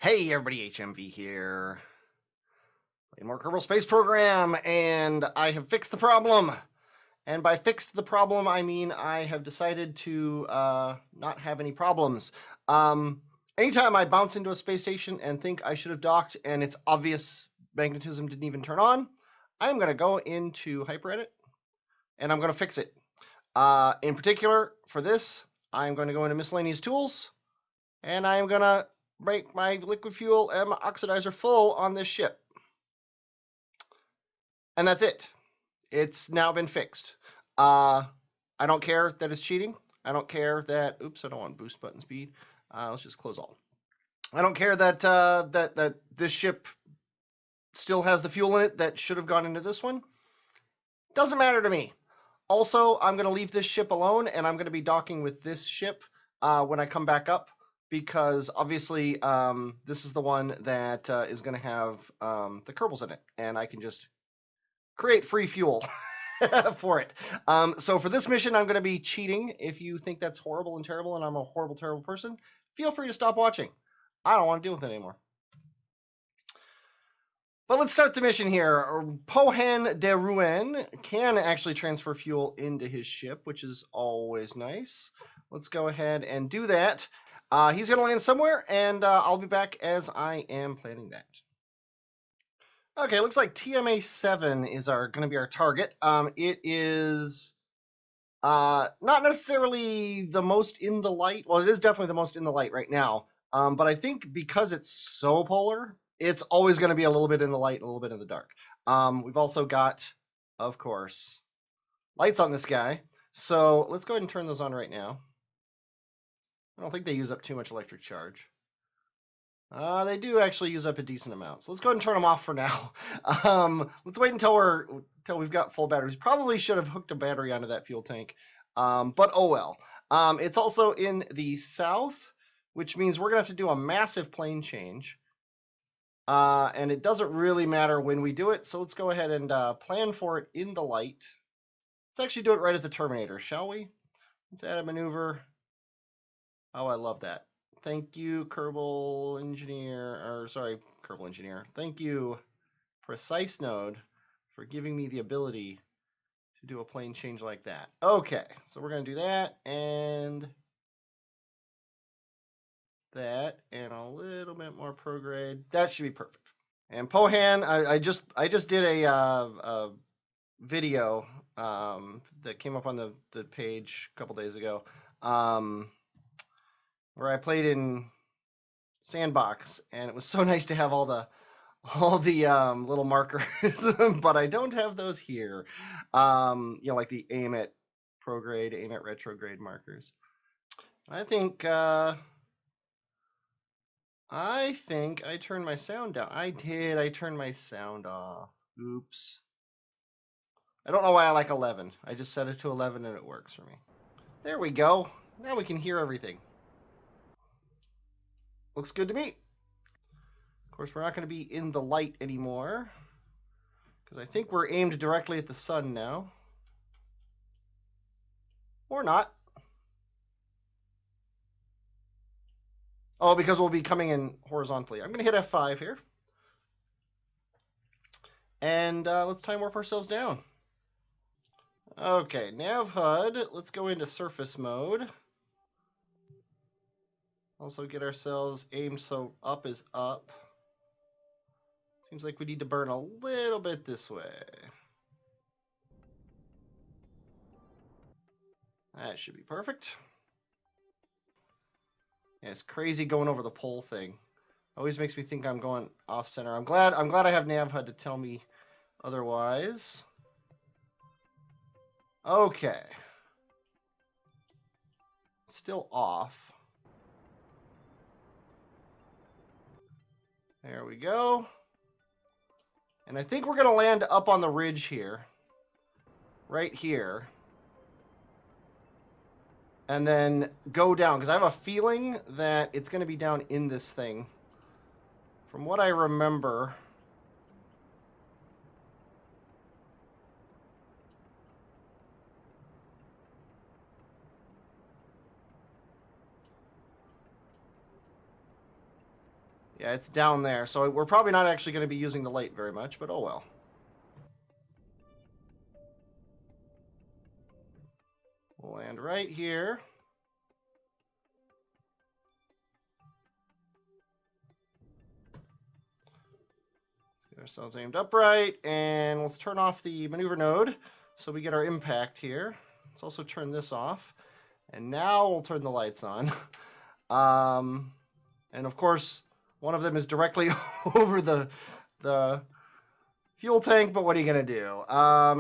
Hey everybody, HMV here. Playing more Kerbal Space Program, and I have fixed the problem. And by fixed the problem, I mean I have decided to not have any problems. Anytime I bounce into a space station and think I should have docked and it's obvious magnetism didn't even turn on, I'm going to go into HyperEdit and I'm going to fix it. In particular, for this, I'm going to go into Miscellaneous Tools and I'm going to make my liquid fuel and my oxidizer full on this ship. And that's it. It's now been fixed. I don't care that it's cheating. I don't care that, oops, I don't want boost button speed. Let's just close all. I don't care that that this ship still has the fuel in it that should have gone into this one. Doesn't matter to me. Also, I'm going to leave this ship alone, and I'm going to be docking with this ship when I come back up, because obviously this is the one that is going to have the Kerbals in it, and I can just create free fuel for it. So for this mission, I'm going to be cheating. If you think that's horrible and terrible and I'm a horrible, terrible person, feel free to stop watching. I don't want to deal with it anymore. But let's start the mission here. Pohan de Rouen can actually transfer fuel into his ship, which is always nice. Let's go ahead and do that. He's going to land somewhere, and I'll be back as I am planning that. Okay, looks like TMA7 is going to be our target. It is not necessarily the most in the light. Well, it is definitely the most in the light right now. But I think because it's so polar, it's always going to be a little bit in the light and a little bit in the dark. We've also got, of course, lights on this guy. So let's go ahead and turn those on right now. I don't think they use up too much electric charge. They do actually use up a decent amount. So let's go ahead and turn them off for now. Let's wait until we've got full batteries. Probably should have hooked a battery onto that fuel tank. But oh well. It's also in the south, which means we're going to have to do a massive plane change. And it doesn't really matter when we do it. So let's go ahead and plan for it in the light. Let's actually do it right at the Terminator, shall we? Let's add a maneuver. Oh, I love that. Thank you, Kerbal Engineer. Thank you, Precise Node, for giving me the ability to do a plane change like that. Okay, so we're going to do that and that and a little bit more prograde. That should be perfect. And Pohan, I just did a video that came up on the page a couple days ago. Where I played in Sandbox, and it was so nice to have all the little markers, but I don't have those here. Like the aim at prograde, aim at retrograde markers. I think I turned my sound down. I did. I turned my sound off. Oops. I don't know why I like 11. I just set it to 11 and it works for me. There we go. Now we can hear everything. Looks good to me. Of course, we're not going to be in the light anymore, because I think we're aimed directly at the sun now. Or not. Oh, because we'll be coming in horizontally. I'm going to hit F5 here. And let's time warp ourselves down. Okay, nav HUD. Let's go into surface mode. Also get ourselves aimed so up is up. Seems like we need to burn a little bit this way. That should be perfect. Yeah, it's crazy going over the pole thing. Always makes me think I'm going off center. I'm glad I have nav HUD to tell me otherwise. Okay. Still off. There we go. And I think we're going to land up on the ridge here. Right here. And then go down, because I have a feeling that it's going to be down in this thing. From what I remember. Yeah, it's down there. So we're probably not actually going to be using the light very much, but oh well. We'll land right here. Let's get ourselves aimed upright, and let's turn off the maneuver node so we get our impact here. Let's also turn this off. And now we'll turn the lights on. And of course, one of them is directly over the fuel tank, but what are you going to do?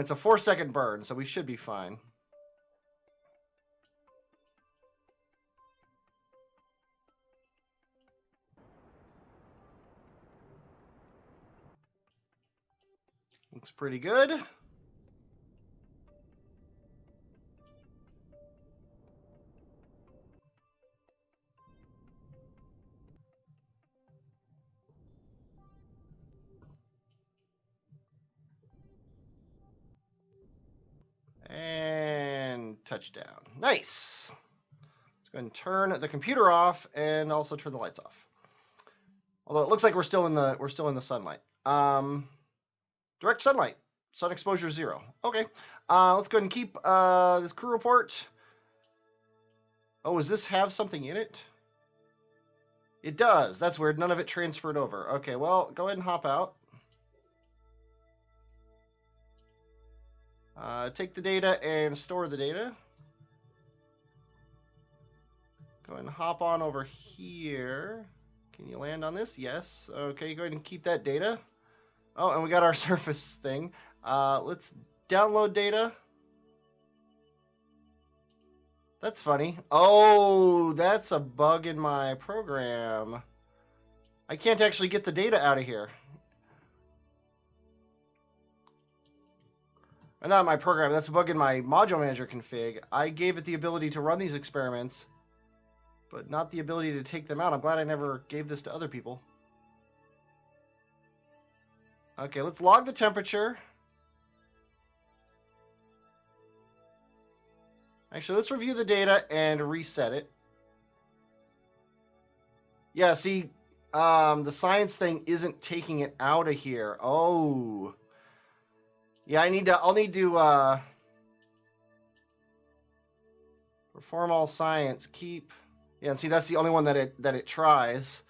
It's a 4-second burn, so we should be fine. Looks pretty good. And touchdown. Nice. Let's go ahead and turn the computer off and also turn the lights off. Although it looks like we're still in the sunlight. Direct sunlight. Sun exposure 0. Okay. Let's go ahead and keep this crew report. Oh, does this have something in it? It does. That's weird. None of it transferred over. Okay, well, go ahead and hop out. Take the data and store the data. Go ahead and hop on over here. Can you land on this? Yes. Okay, go ahead and keep that data. Oh, and we got our surface thing. Let's download data. That's funny. Oh, that's a bug in my program. I can't actually get the data out of here. Not my program, that's a bug in my module manager config. I gave it the ability to run these experiments, but not the ability to take them out. I'm glad I never gave this to other people. Okay, let's log the temperature. Actually, let's review the data and reset it. Yeah, see, the science thing isn't taking it out of here. Oh. Yeah, I'll need to perform all science, keep. Yeah, and see that's the only one that it tries.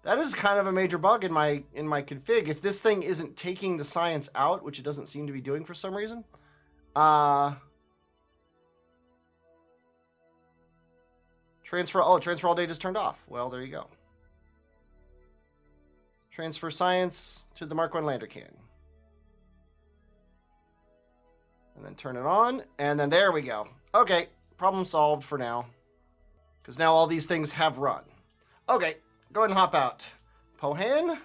That is kind of a major bug in my config. If this thing isn't taking the science out, which it doesn't seem to be doing for some reason. Transfer all data is turned off. Well, there you go. Transfer science to the Mark 1 lander can. And then turn it on, and then there we go. Okay, problem solved for now. Because now all these things have run. Okay, go ahead and hop out. Pohan,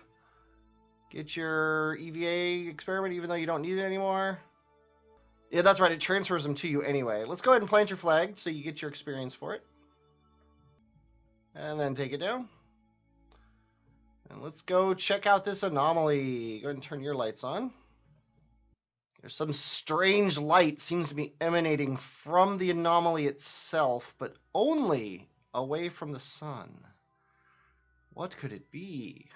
get your EVA experiment even though you don't need it anymore. Yeah, that's right, it transfers them to you anyway. Let's go ahead and plant your flag so you get your experience for it. And then take it down. And let's go check out this anomaly. Go ahead and turn your lights on. There's some strange light seems to be emanating from the anomaly itself, but only away from the sun. What could it be?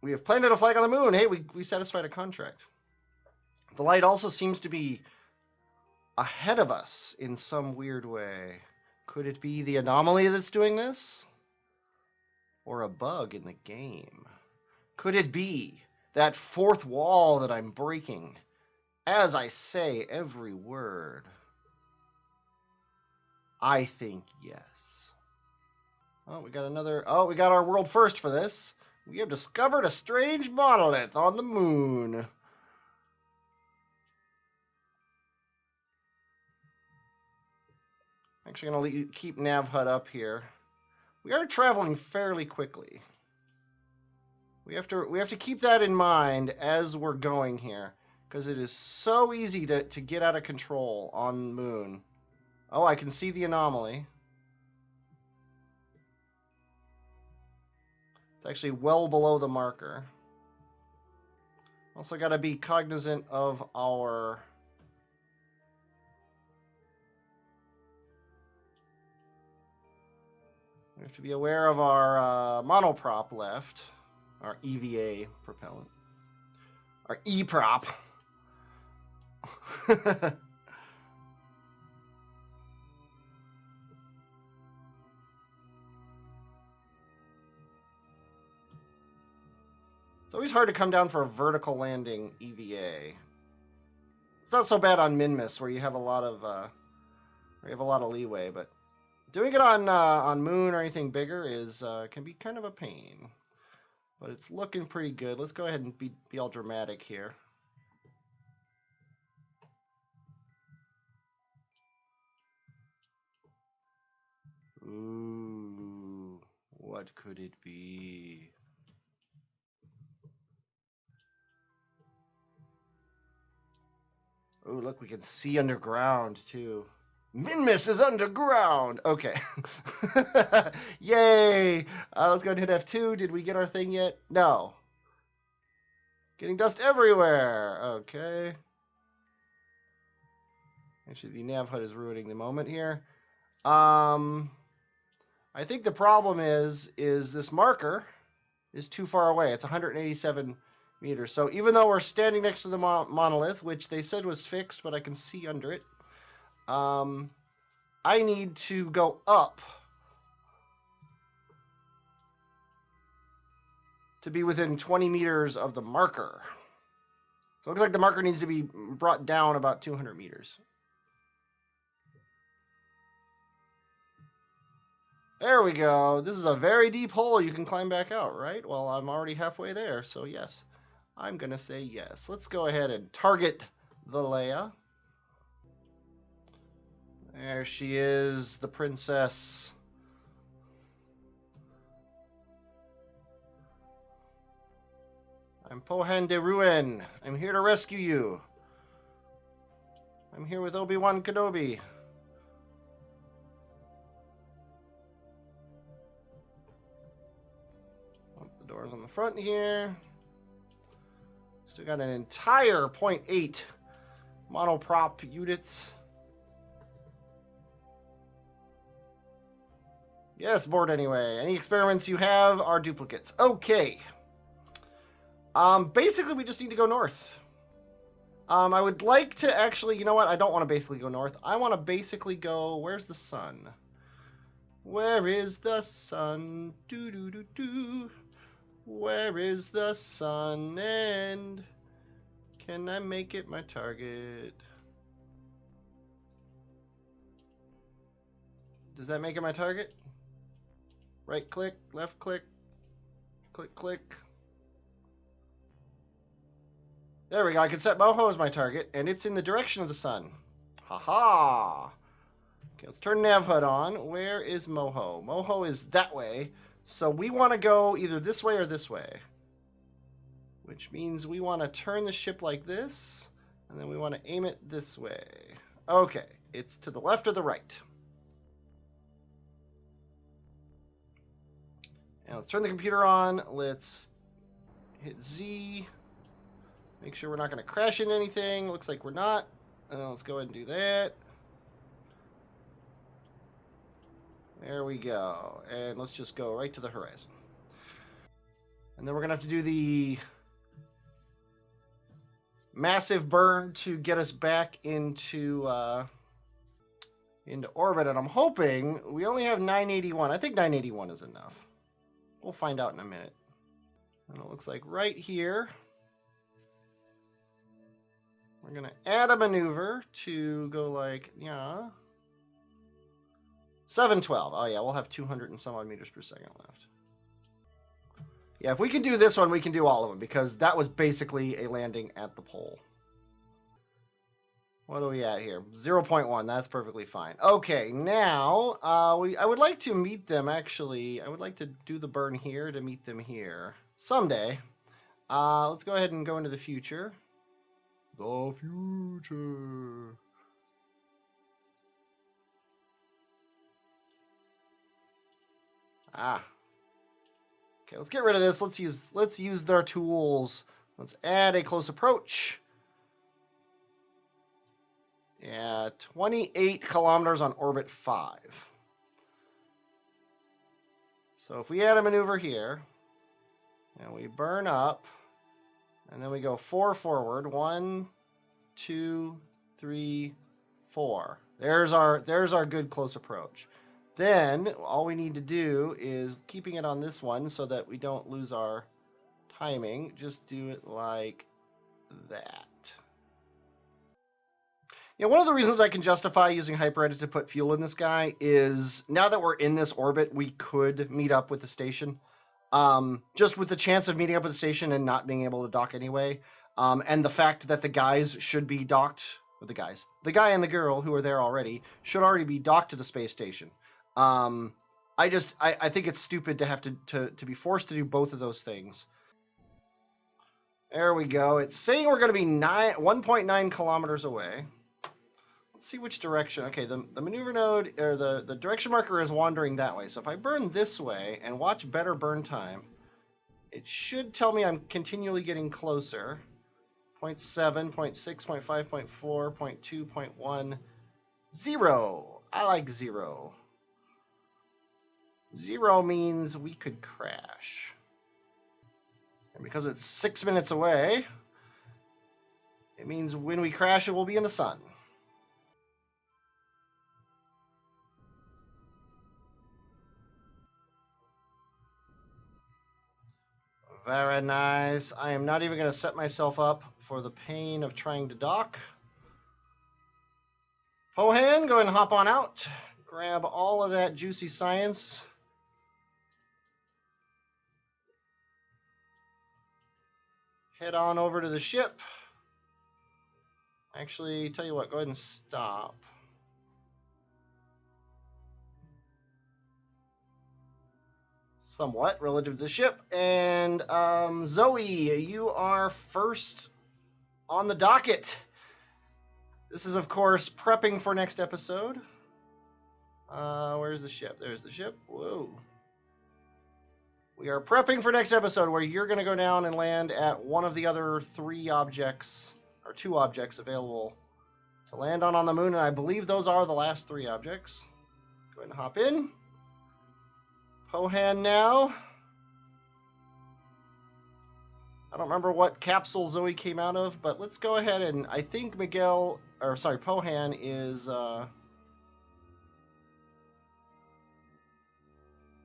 We have planted a flag on the moon. Hey, we satisfied a contract. The light also seems to be ahead of us in some weird way. Could it be the anomaly that's doing this? Or a bug in the game? Could it be that fourth wall that I'm breaking as I say every word? I think yes. Oh, we got another. Oh, we got our world first for this. We have discovered a strange monolith on the moon. Actually, going to keep nav HUD up here. We are traveling fairly quickly. We have to keep that in mind as we're going here, because it is so easy to get out of control on the moon. Oh, I can see the anomaly. It's actually well below the marker. Also got to be cognizant of our We have to be aware of our monoprop left, our EVA propellant, our E-prop. It's always hard to come down for a vertical landing EVA. It's not so bad on Minmus where you have a lot of leeway, but doing it on Moon or anything bigger is can be kind of a pain. But it's looking pretty good. Let's go ahead and be all dramatic here. Ooh, what could it be? Oh, look, we can see underground, too. Minmus is underground! Okay. Yay! Let's go ahead and hit F2. Did we get our thing yet? No. Getting dust everywhere! Okay. Actually, the nav HUD is ruining the moment here. I think the problem is this marker is too far away. It's 187 meters. So even though we're standing next to the monolith, which they said was fixed, but I can see under it, I need to go up to be within 20 meters of the marker. So it looks like the marker needs to be brought down about 200 meters. There we go. This is a very deep hole. You can climb back out, right? Well, I'm already halfway there, so yes. I'm going to say yes. Let's go ahead and target the Leia. There she is, the princess. I'm Pohan de Ruin. I'm here to rescue you. I'm here with Obi-Wan Kenobi. The doors on the front here. Still got an entire 0.8 monoprop units. Yes, bored anyway. Any experiments you have are duplicates. Okay. Basically, we just need to go north. I would like to actually, you know what? I don't want to basically go north. I want to basically go, where's the sun? Where is the sun? Do-do-do-do. Where is the sun, and can I make it my target? Does that make it my target? Right click, left click, click, click. There we go. I can set Moho as my target, and it's in the direction of the sun. Haha. Okay, let's turn nav HUD on. Where is Moho? Moho is that way. So we want to go either this way or this way, which means we want to turn the ship like this, and then we want to aim it this way. Okay, it's to the left or the right. And let's turn the computer on. Let's hit Z. Make sure we're not going to crash into anything. Looks like we're not. And then let's go ahead and do that. There we go. And let's just go right to the horizon. And then we're going to have to do the massive burn to get us back into orbit. And I'm hoping we only have 981. I think 981 is enough. We'll find out in a minute. And it looks like right here, we're going to add a maneuver to go like, yeah, 712. Oh, yeah, we'll have 200 and some odd meters per second left. Yeah, if we can do this one, we can do all of them, because that was basically a landing at the pole. What are we at here? 0.1. That's perfectly fine. Okay, now I would like to meet them, actually. I would like to do the burn here to meet them here someday. Let's go ahead and go into the future. The future. Okay, let's get rid of this. Let's use their tools. Let's add a close approach. Yeah, 28 kilometers on orbit 5. So if we add a maneuver here, and we burn up, and then we go 4 forward, 1, 2, 3, 4. There's our good close approach. Then all we need to do is keeping it on this one so that we don't lose our timing. Just do it like that. Yeah, one of the reasons I can justify using HyperEdit to put fuel in this guy is now that we're in this orbit, we could meet up with the station. Just with the chance of meeting up with the station and not being able to dock anyway. And the fact that the guys should be docked, the guy and the girl who are there already should already be docked to the space station. I think it's stupid to have to be forced to do both of those things. There we go. It's saying we're going to be 1.9 kilometers away. Let's see which direction. Okay, the maneuver node, or the direction marker is wandering that way. So if I burn this way and watch better burn time, it should tell me I'm continually getting closer. 0.7, 0.6, 0.5, 0.4, 0.2, 0.1, 0. I like 0. 0 means we could crash. And because it's 6 minutes away, it means when we crash, it will be in the sun. Very nice. I am not even going to set myself up for the pain of trying to dock. Pohan, go ahead and hop on out. Grab all of that juicy science. Head on over to the ship. Actually, tell you what, go ahead and stop. Somewhat relative to the ship. And Zoe, you are first on the docket. This is, of course, prepping for next episode. Where's the ship? There's the ship. Whoa. We are prepping for next episode where you're going to go down and land at one of the other 3 objects, or 2 objects available to land on the moon. And I believe those are the last 3 objects. Go ahead and hop in. Pohan now. I don't remember what capsule Zoe came out of, but let's go ahead and I think Pohan is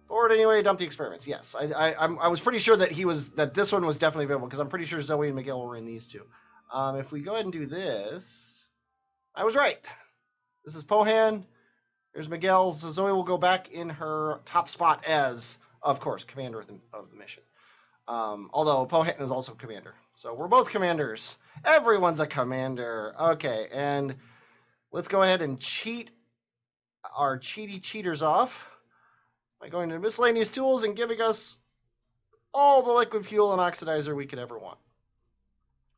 forward anyway. Dump the experiments. Yes, I was pretty sure that this one was definitely available because I'm pretty sure Zoe and Miguel were in these 2. If we go ahead and do this, I was right. This is Pohan. There's Miguel. So Zoe will go back in her top spot as, of course, commander of the mission. Although Pohan is also commander. So we're both commanders. Everyone's a commander. Okay, and let's go ahead and cheat our cheaters off by going to miscellaneous tools and giving us all the liquid fuel and oxidizer we could ever want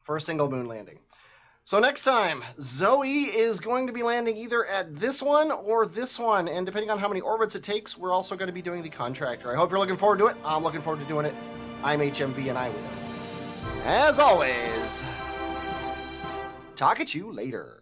for a single moon landing. So next time, Zoe is going to be landing either at this one or this one, and depending on how many orbits it takes, we're also going to be doing the contractor. I hope you're looking forward to it. I'm looking forward to doing it. I'm HMV, and I will, as always, talk at you later.